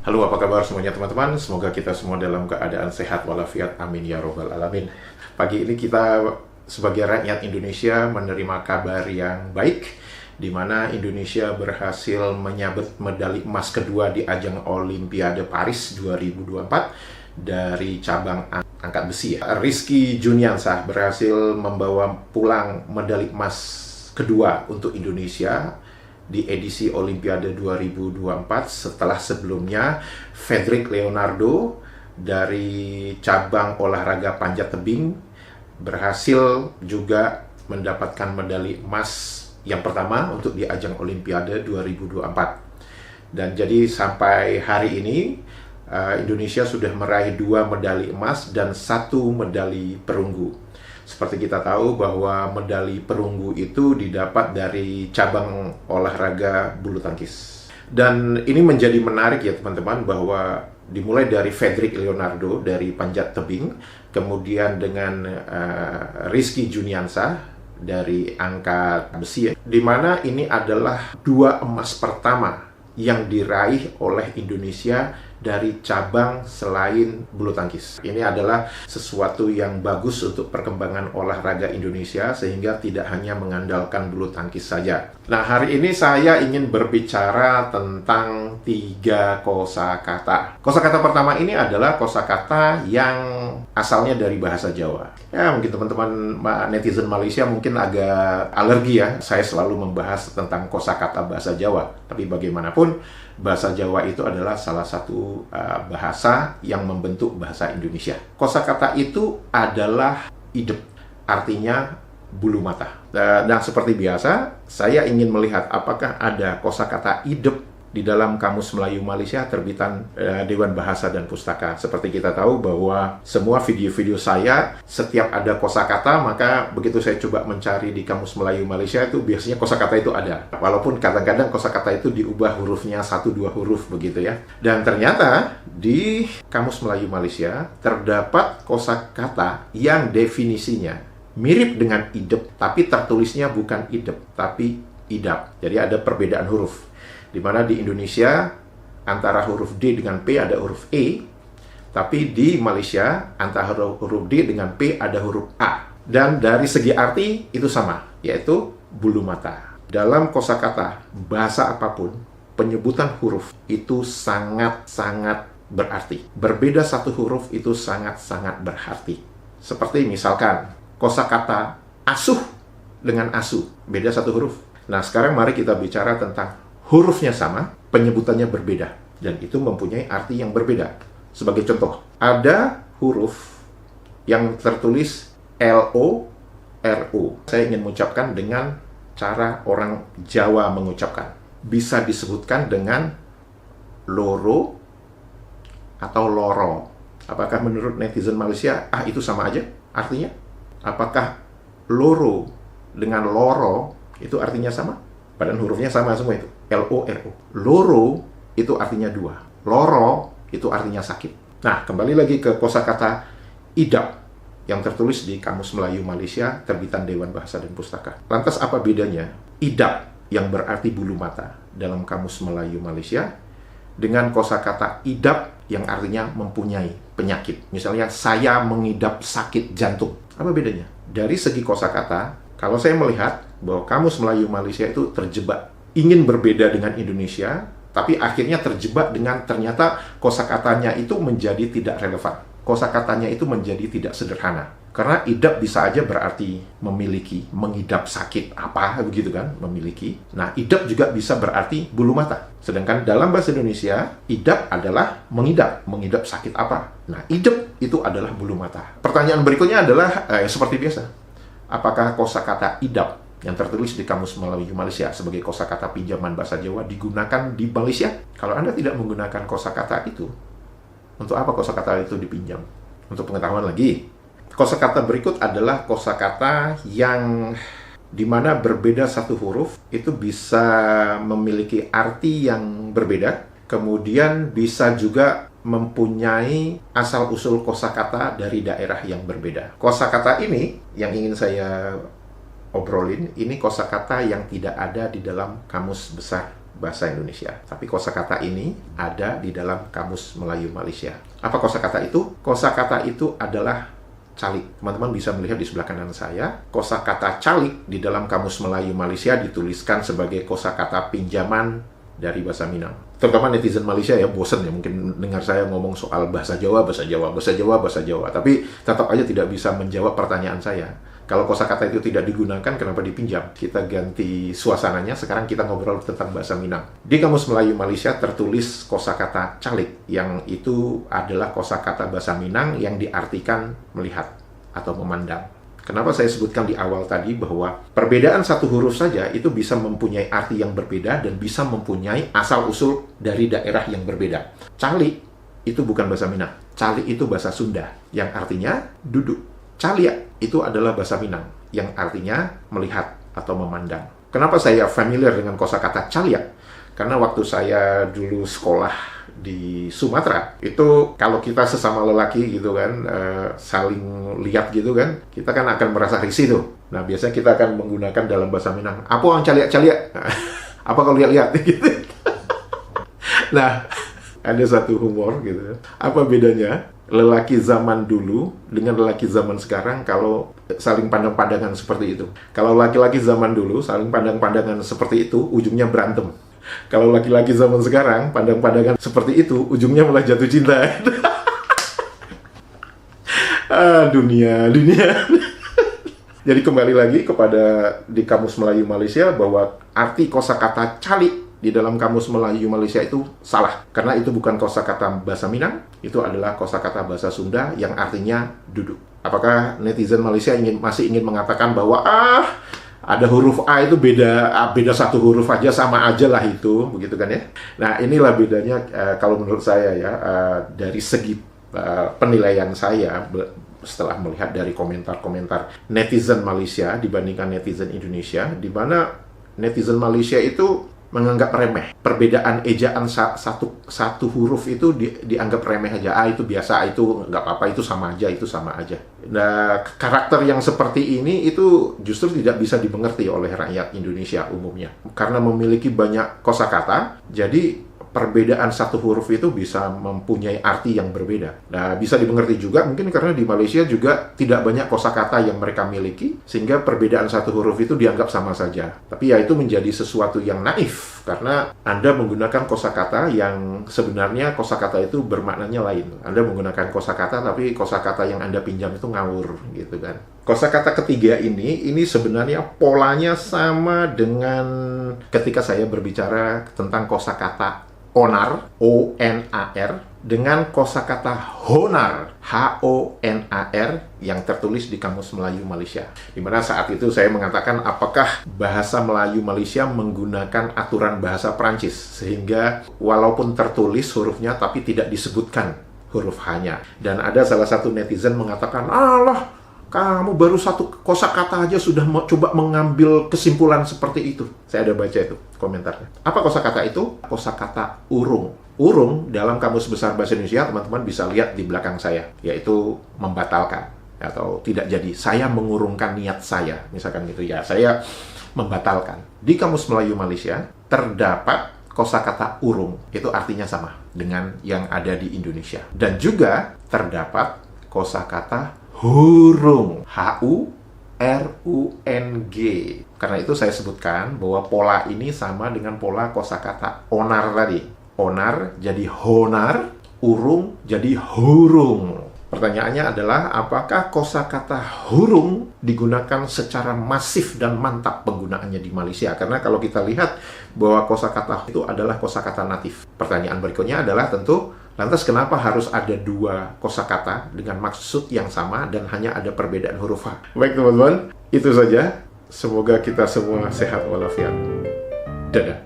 Halo, apa kabar semuanya teman-teman? Semoga kita semua dalam keadaan sehat walafiat. Amin ya robbal alamin. Pagi ini kita sebagai rakyat Indonesia menerima kabar yang baik, di mana Indonesia berhasil menyabet medali emas kedua di ajang Olimpiade Paris 2024 dari cabang angkat besi. Rizky Juniansah berhasil membawa pulang medali emas kedua untuk Indonesia di edisi Olimpiade 2024 setelah sebelumnya Fedrik Leonardo dari cabang olahraga panjat tebing berhasil juga mendapatkan medali emas yang pertama untuk di ajang Olimpiade 2024. Dan jadi sampai hari ini Indonesia sudah meraih 2 medali emas dan 1 medali perunggu. Seperti kita tahu bahwa medali perunggu itu didapat dari cabang olahraga bulu tangkis. Dan ini menjadi menarik ya teman-teman, bahwa dimulai dari Fedrik Leonardo dari panjat tebing, kemudian dengan Rizky Juniansah dari angkat besi, di mana ini adalah 2 emas pertama yang diraih oleh Indonesia dari cabang selain bulu tangkis. Ini adalah sesuatu yang bagus untuk perkembangan olahraga Indonesia, sehingga tidak hanya mengandalkan bulu tangkis saja. Nah, hari ini saya ingin berbicara tentang 3 kosakata. Kosakata pertama ini adalah kosakata yang asalnya dari bahasa Jawa. Ya, mungkin teman-teman netizen Malaysia mungkin agak alergi ya, saya selalu membahas tentang kosakata bahasa Jawa. Tapi bagaimanapun, bahasa Jawa itu adalah salah satu bahasa yang membentuk bahasa Indonesia. Kosakata itu adalah idep, artinya bulu mata. Dan seperti biasa, saya ingin melihat apakah ada kosakata idep di dalam Kamus Melayu Malaysia terbitan Dewan Bahasa dan Pustaka. Seperti kita tahu bahwa semua video-video saya, setiap ada kosakata, maka begitu saya coba mencari di Kamus Melayu Malaysia itu biasanya kosakata itu ada. Walaupun kadang-kadang kosakata itu diubah hurufnya 1-2 huruf begitu ya. Dan ternyata di Kamus Melayu Malaysia terdapat kosakata yang definisinya mirip dengan idep, tapi tertulisnya bukan idep, tapi idap. Jadi ada perbedaan huruf. Di mana di Indonesia antara huruf D dengan P ada huruf E, tapi di Malaysia antara huruf D dengan P ada huruf A. Dan dari segi arti itu sama, yaitu bulu mata. Dalam kosakata bahasa apapun, penyebutan huruf itu sangat-sangat berarti. Berbeda satu huruf itu sangat-sangat berarti. Seperti misalkan kosakata asuh dengan asu, beda satu huruf. Nah, sekarang mari kita bicara tentang hurufnya sama, penyebutannya berbeda, dan itu mempunyai arti yang berbeda. Sebagai contoh, ada huruf yang tertulis L-O-R-O. Saya ingin mengucapkan dengan cara orang Jawa mengucapkan. Bisa disebutkan dengan loro atau loro. Apakah menurut netizen Malaysia, itu sama aja artinya? Apakah loro dengan loro itu artinya sama? Padahal hurufnya sama semua itu. L-O-R-O. Loro itu artinya 2. Loro itu artinya sakit. Nah, kembali lagi ke kosakata idap yang tertulis di Kamus Melayu Malaysia terbitan Dewan Bahasa dan Pustaka. Lantas apa bedanya idap yang berarti bulu mata dalam Kamus Melayu Malaysia dengan kosakata idap yang artinya mempunyai penyakit? Misalnya, saya mengidap sakit jantung. Apa bedanya? Dari segi kosakata, kalau saya melihat bahwa Kamus Melayu Malaysia itu terjebak, ingin berbeda dengan Indonesia, tapi akhirnya terjebak dengan ternyata kosakatanya itu menjadi tidak relevan. Kosakatanya itu menjadi tidak sederhana. Karena idap bisa aja berarti memiliki, mengidap sakit apa, begitu kan, memiliki. Nah, idap juga bisa berarti bulu mata. Sedangkan dalam bahasa Indonesia, idap adalah mengidap sakit apa. Nah, idap itu adalah bulu mata. Pertanyaan berikutnya adalah, seperti biasa, apakah kosakata idap yang tertulis di Kamus Melayu Malaysia sebagai kosakata pinjaman bahasa Jawa digunakan di Malaysia? Kalau Anda tidak menggunakan kosakata itu, untuk apa kosakata itu dipinjam? Untuk pengetahuan lagi, kosakata berikut adalah kosakata yang dimana berbeda satu huruf itu bisa memiliki arti yang berbeda, kemudian bisa juga mempunyai asal-usul kosakata dari daerah yang berbeda. Kosakata ini yang ingin saya obrolin, ini kosakata yang tidak ada di dalam Kamus Besar bahasa Indonesia. Tapi kosakata ini ada di dalam Kamus Melayu Malaysia. Apa kosakata itu? Kosakata itu adalah calik. Teman-teman bisa melihat di sebelah kanan saya, kosakata calik di dalam Kamus Melayu Malaysia dituliskan sebagai kosakata pinjaman dari bahasa Minang. Terutama netizen Malaysia ya, bosen ya mungkin dengar saya ngomong soal bahasa Jawa, bahasa Jawa, bahasa Jawa, bahasa Jawa. Tapi tetap aja tidak bisa menjawab pertanyaan saya. Kalau kosakata itu tidak digunakan, kenapa dipinjam? Kita ganti suasananya, sekarang kita ngobrol tentang bahasa Minang. Di Kamus Melayu Malaysia tertulis kosakata calik, yang itu adalah kosakata bahasa Minang yang diartikan melihat atau memandang. Kenapa saya sebutkan di awal tadi bahwa perbedaan satu huruf saja itu bisa mempunyai arti yang berbeda dan bisa mempunyai asal-usul dari daerah yang berbeda. Calik itu bukan bahasa Minang. Calik itu bahasa Sunda yang artinya duduk. Caliak itu adalah bahasa Minang yang artinya melihat atau memandang. Kenapa saya familiar dengan kosakata caliak? Karena waktu saya dulu sekolah di Sumatera, itu kalau kita sesama lelaki gitu kan, saling lihat gitu kan, kita kan akan merasa risih tuh. Nah, biasanya kita akan menggunakan dalam bahasa Minang, apa yang caliak-caliak? Apa kalau lihat-lihat gitu. Nah, ada satu humor gitu. Apa bedanya lelaki zaman dulu dengan lelaki zaman sekarang kalau saling pandang-pandangan seperti itu? Kalau laki-laki zaman dulu saling pandang-pandangan seperti itu, ujungnya berantem. Kalau laki-laki zaman sekarang pandang-pandangan seperti itu, ujungnya malah jatuh cinta. Dunia. Jadi kembali lagi kepada di Kamus Melayu Malaysia bahwa arti kosakata calik di dalam Kamus Melayu Malaysia itu salah. Karena itu bukan kosakata bahasa Minang, itu adalah kosakata bahasa Sunda yang artinya duduk. Apakah netizen Malaysia masih ingin mengatakan bahwa ada huruf A itu beda satu huruf aja, sama aja lah itu, begitu kan ya? Nah, inilah bedanya kalau menurut saya ya, dari segi penilaian saya setelah melihat dari komentar-komentar netizen Malaysia dibandingkan netizen Indonesia, di mana netizen Malaysia itu menganggap remeh. Perbedaan ejaan satu huruf itu dianggap remeh aja. Itu biasa, itu nggak apa-apa, itu sama aja. Nah, karakter yang seperti ini itu justru tidak bisa dimengerti oleh rakyat Indonesia umumnya. Karena memiliki banyak kosakata, jadi perbedaan satu huruf itu bisa mempunyai arti yang berbeda. Nah, bisa dimengerti juga mungkin karena di Malaysia juga tidak banyak kosakata yang mereka miliki, sehingga perbedaan satu huruf itu dianggap sama saja. Tapi ya itu menjadi sesuatu yang naif, karena Anda menggunakan kosakata yang sebenarnya kosakata itu bermaknanya lain. Anda menggunakan kosakata, tapi kosakata yang Anda pinjam itu ngawur, gitu kan. Kosakata ketiga ini sebenarnya polanya sama dengan ketika saya berbicara tentang kosakata onar, O-N-A-R, dengan kosakata honar, H-O-N-A-R, yang tertulis di Kamus Melayu Malaysia. Di mana saat itu saya mengatakan apakah bahasa Melayu Malaysia menggunakan aturan bahasa Perancis, sehingga walaupun tertulis hurufnya tapi tidak disebutkan huruf H-nya. Dan ada salah satu netizen mengatakan, alah, kamu baru satu kosakata aja sudah mau coba mengambil kesimpulan seperti itu. Saya ada baca itu komentarnya. Apa kosakata itu? Kosakata urung. Urung dalam Kamus Besar Bahasa Indonesia, teman-teman bisa lihat di belakang saya, yaitu membatalkan atau tidak jadi. Saya mengurungkan niat saya, misalkan gitu ya. Saya membatalkan. Di Kamus Melayu Malaysia terdapat kosakata urung. Itu artinya sama dengan yang ada di Indonesia. Dan juga terdapat kosakata hurung, H-U-R-U-N-G. Karena itu saya sebutkan bahwa pola ini sama dengan pola kosakata onar tadi. Onar jadi honar, urung jadi hurung. Pertanyaannya adalah, apakah kosakata hurung digunakan secara masif dan mantap penggunaannya di Malaysia? Karena kalau kita lihat bahwa kosakata itu adalah kosakata natif. Pertanyaan berikutnya adalah tentu, lantas kenapa harus ada dua kosakata dengan maksud yang sama dan hanya ada perbedaan huruf H? Baik teman-teman, itu saja. Semoga kita semua sehat walafiat. Dadah.